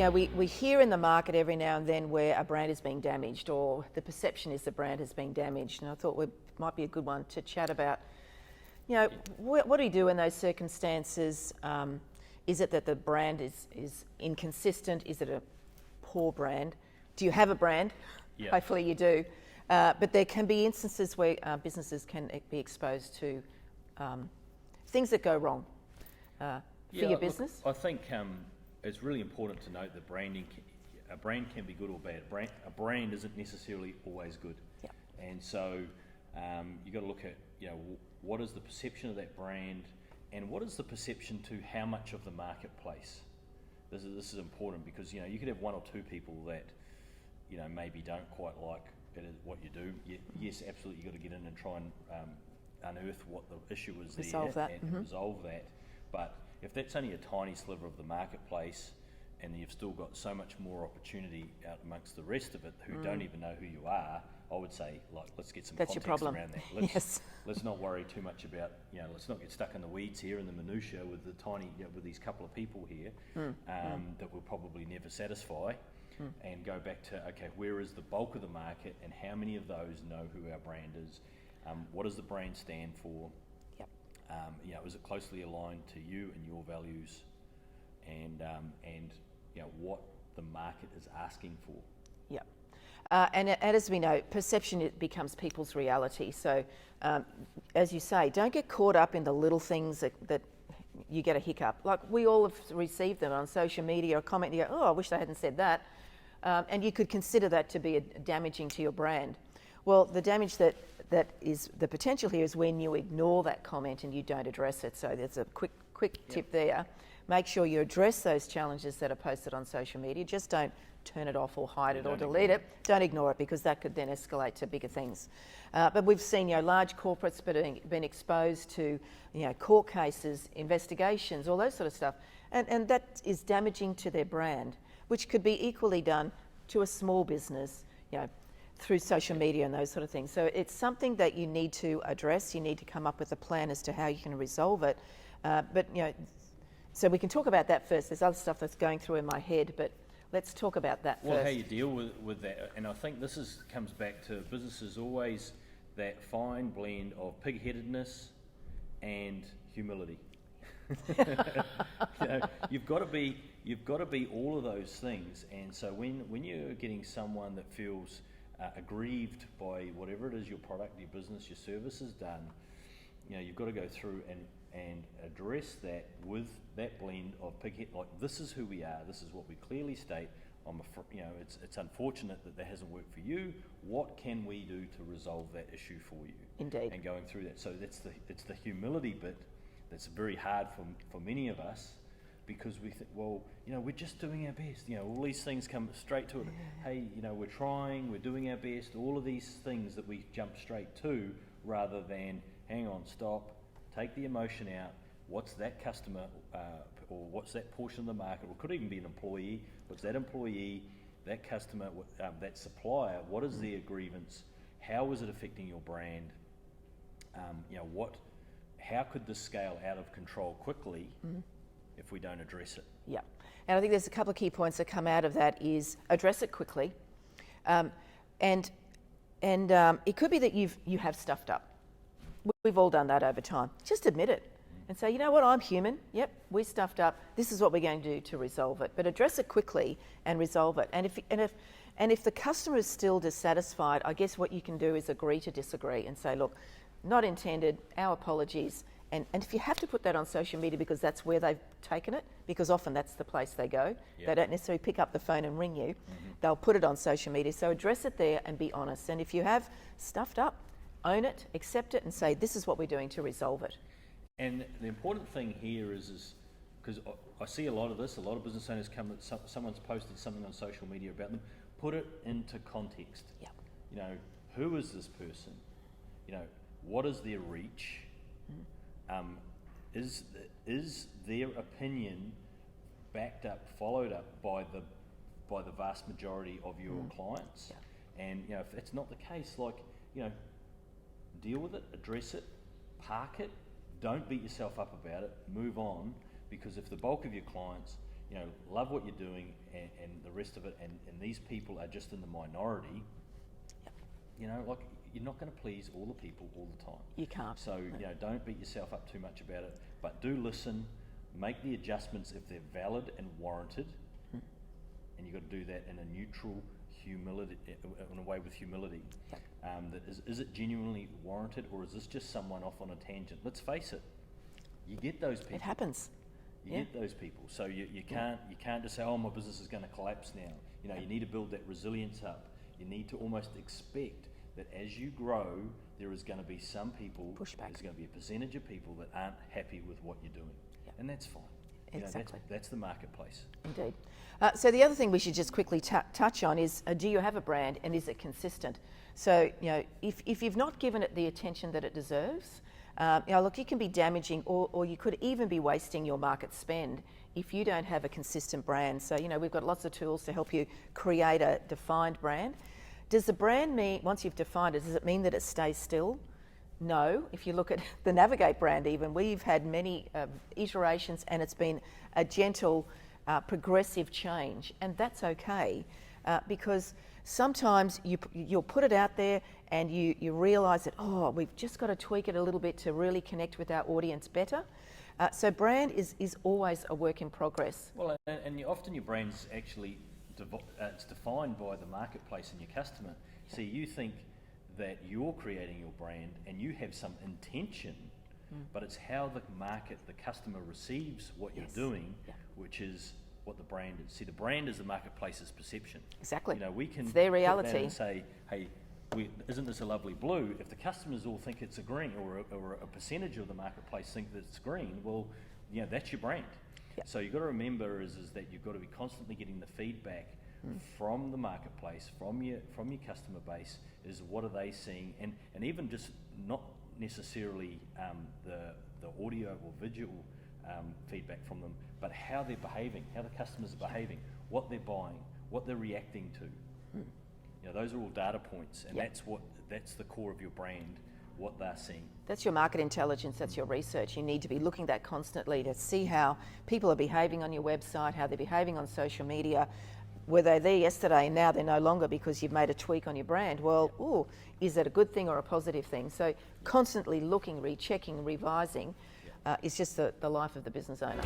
we hear in the market every now and then where a brand is being damaged, or the perception is the brand has been damaged. And I thought it might be a good one to chat about. What do you do in those circumstances? Is it that the brand is inconsistent? Is it a poor brand? Do you have a brand? Yeah. Hopefully you do. But there can be instances where businesses can be exposed to things that go wrong for your business. Look, I think it's really important to note that a brand can be good or bad. A brand isn't necessarily always good. Yeah. And so you've got to look at, what is the perception of that brand, and what is the perception to how much of the marketplace. This is important, because you could have one or two people that maybe don't quite like what you do. Yes, absolutely, you've got to get in and try and unearth what the issue is resolve there that. and resolve that. But if that's only a tiny sliver of the marketplace, and you've still got so much more opportunity out amongst the rest of it who don't even know who you are, I would say, let's get some That's your context problem. around that. Yes. Let's not worry too much about, let's not get stuck in the weeds here in the minutiae with the tiny, with these couple of people here that we'll probably never satisfy, and go back to, okay, where is the bulk of the market, and how many of those know who our brand is? What does the brand stand for? Yep. Is it closely aligned to you and your values, and what the market is asking for? Yeah. And as we know, perception becomes people's reality. So, as you say, don't get caught up in the little things that you get a hiccup. Like, we all have received them on social media, a comment, you go, oh, I wish they hadn't said that. And you could consider that to be damaging to your brand. Well, the damage that is the potential here is when you ignore that comment and you don't address it. So there's a quick tip there. Make sure you address those challenges that are posted on social media. Just don't turn it off or hide it or delete it. Don't ignore it, because that could then escalate to bigger things. But we've seen large corporates been exposed to court cases, investigations, all those sort of stuff, and that is damaging to their brand, which could be equally done to a small business, through social media and those sort of things. So it's something that you need to address. You need to come up with a plan as to how you can resolve it. So we can talk about that first. There's other stuff that's going through in my head, but let's talk about that first. Well, how you deal with that, and I think this comes back to businesses always that fine blend of pig-headedness and humility. You've got to be all of those things. And so when you're getting someone that feels aggrieved by whatever it is your product, your business, your service has done, you've got to go through and address that with that blend of pighead. Like, this is who we are. This is what we clearly state. It's unfortunate that hasn't worked for you. What can we do to resolve that issue for you? Indeed. And going through that. So it's the humility bit that's very hard for many of us, because we think, well, we're just doing our best. All these things come straight to it. Hey, we're trying, we're doing our best. All of these things that we jump straight to, rather than hang on, stop, take the emotion out. What's that customer, or what's that portion of the market, or could even be an employee. What's that employee, that customer, that supplier? What is their grievance? How is it affecting your brand? How could this scale out of control quickly if we don't address it? Yeah, and I think there's a couple of key points that come out of that. Is address it quickly, and it could be that you have stuffed up. We've all done that over time. Just admit it and say, you know what, I'm human. Yep, we stuffed up. This is what we're going to do to resolve it. But address it quickly and resolve it. And if the customer is still dissatisfied, I guess what you can do is agree to disagree and say, look, not intended, our apologies. And if you have to put that on social media because that's where they've taken it, because often that's the place they go, They don't necessarily pick up the phone and ring you, they'll put it on social media. So address it there and be honest. And if you have stuffed up, own it, accept it, and say, this is what we're doing to resolve it. And the important thing here is because I see a lot of this, a lot of business owners come, someone's posted something on social media about them, put it into context. Yeah. Who is this person? What is their reach? Is their opinion backed up, followed up by the vast majority of your clients? Yeah. And if it's not the case, deal with it, address it, park it, don't beat yourself up about it, move on, because if the bulk of your clients, you know, love what you're doing and the rest of it, and these people are just in the minority, you know, like, you're not going to please all the people all the time. You can't. So, you know, don't beat yourself up too much about it, but do listen, make the adjustments if they're valid and warranted, and you've got to do that in a neutral humility, in a way with humility. That is it genuinely warranted, or is this just someone off on a tangent? Let's face it, you get those people. It happens. You get those people. So you can't just say, oh, my business is going to collapse now. You know, you need to build that resilience up. You need to almost expect that as you grow, there is going to be some people, pushback. There's going to be a percentage of people that aren't happy with what you're doing. And that's fine. Exactly. You know, that's the marketplace. Indeed. So the other thing we should just quickly touch on is, do you have a brand, and is it consistent? So, you know, if you've not given it the attention that it deserves, you know, look, it can be damaging, or you could even be wasting your market spend if you don't have a consistent brand. So, you know, we've got lots of tools to help you create a defined brand. Does the brand mean, once you've defined it, does it mean that it stays still? No. If you look at the Navigate brand even, we've had many iterations, and it's been a gentle, progressive change, and that's okay, because sometimes you'll put it out there and you realise that, oh, we've just got to tweak it a little bit to really connect with our audience better. So brand is always a work in progress. Well, and often your brand's actually it's defined by the marketplace and your customer. So you think that you're creating your brand and you have some intention, but it's how the market, the customer receives what you're doing, which is what the brand is. See, the brand is the marketplace's perception. Exactly. You know, we can it's their put that reality and say, hey, isn't this a lovely blue? If the customers all think it's a green, or a percentage of the marketplace think that it's green, well, you know, that's your brand. Yep. So you've got to remember is that you've got to be constantly getting the feedback from the marketplace, from your customer base, is what are they seeing, and even just not necessarily the audio or visual feedback from them, but how they're behaving, how the customers are behaving, what they're buying, what they're reacting to. You know, those are all data points, and that's the core of your brand, what they're seeing. That's your market intelligence, that's your research. You need to be looking at that constantly to see how people are behaving on your website, how they're behaving on social media. Were they there yesterday and now they're no longer because you've made a tweak on your brand? Well, is that a good thing or a positive thing? So constantly looking, rechecking, revising is just the life of the business owner.